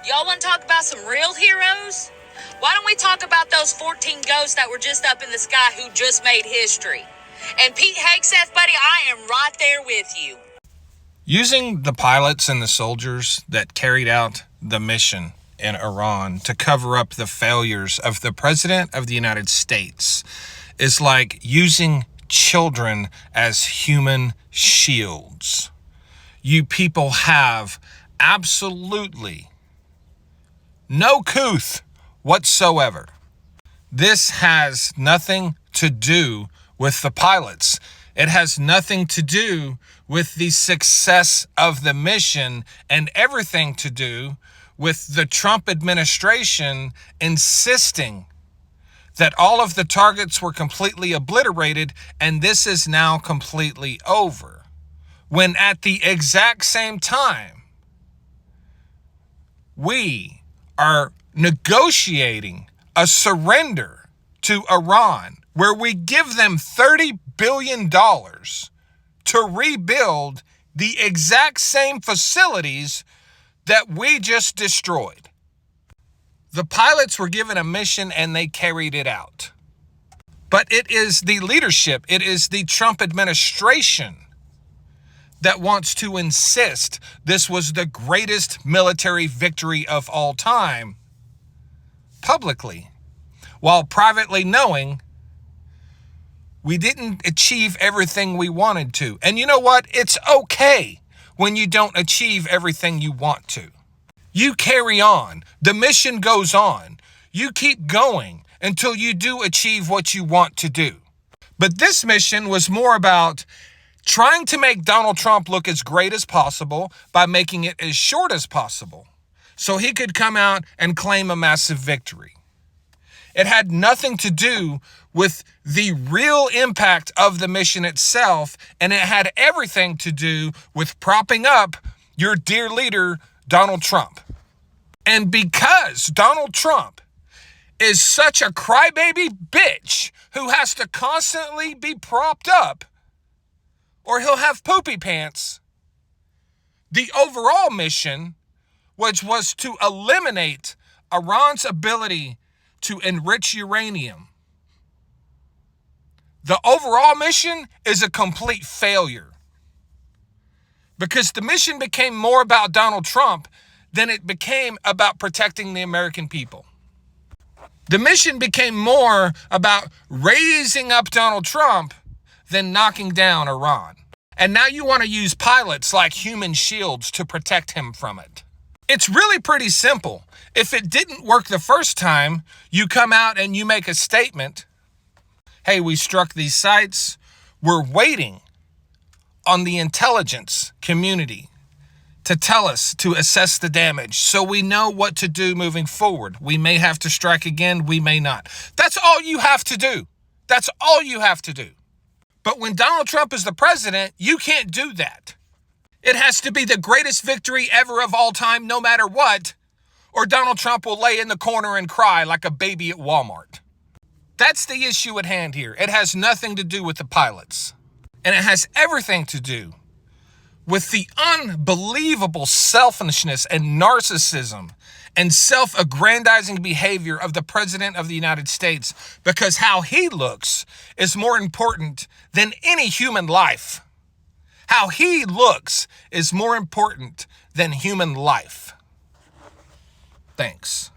Y'all want to talk about some real heroes? Why don't we talk about those 14 ghosts that were just up in the sky who just made history? And Pete Hegseth, buddy, I am right there with you. Using the pilots and the soldiers that carried out the mission in Iran to cover up the failures of the President of the United States is like using children as human shields. You people have absolutely no couth whatsoever. This has nothing to do with the pilots. It has nothing to do with the success of the mission and everything to do with the Trump administration insisting that all of the targets were completely obliterated and this is now completely over. When at the exact same time, we are negotiating a surrender to Iran where we give them $30 billion to rebuild the exact same facilities that we just destroyed. The pilots were given a mission and they carried it out. But it is the leadership, it is the Trump administration that wants to insist this was the greatest military victory of all time publicly, while privately knowing we didn't achieve everything we wanted to. And you know what? It's okay when you don't achieve everything you want to. You carry on. The mission goes on. You keep going until you do achieve what you want to do. But this mission was more about trying to make Donald Trump look as great as possible by making it as short as possible so he could come out and claim a massive victory. It had nothing to do with the real impact of the mission itself, and it had everything to do with propping up your dear leader, Donald Trump. And because Donald Trump is such a crybaby bitch who has to constantly be propped up, or he'll have poopy pants, the overall mission, which was to eliminate Iran's ability to enrich uranium, the overall mission is a complete failure. Because the mission became more about Donald Trump than it became about protecting the American people. The mission became more about raising up Donald Trump than knocking down Iran. And now you want to use pilots like human shields to protect him from it. It's really pretty simple. If it didn't work the first time, you come out and you make a statement. Hey, we struck these sites. We're waiting on the intelligence community to tell us to assess the damage so we know what to do moving forward. We may have to strike again. We may not. That's all you have to do. That's all you have to do. But when Donald Trump is the president, you can't do that. It has to be the greatest victory ever of all time, no matter what, or Donald Trump will lay in the corner and cry like a baby at Walmart. That's the issue at hand here. It has nothing to do with the pilots. And it has everything to do with the unbelievable selfishness and narcissism and self-aggrandizing behavior of the President of the United States, because how he looks is more important than any human life. How he looks is more important than human life. Thanks.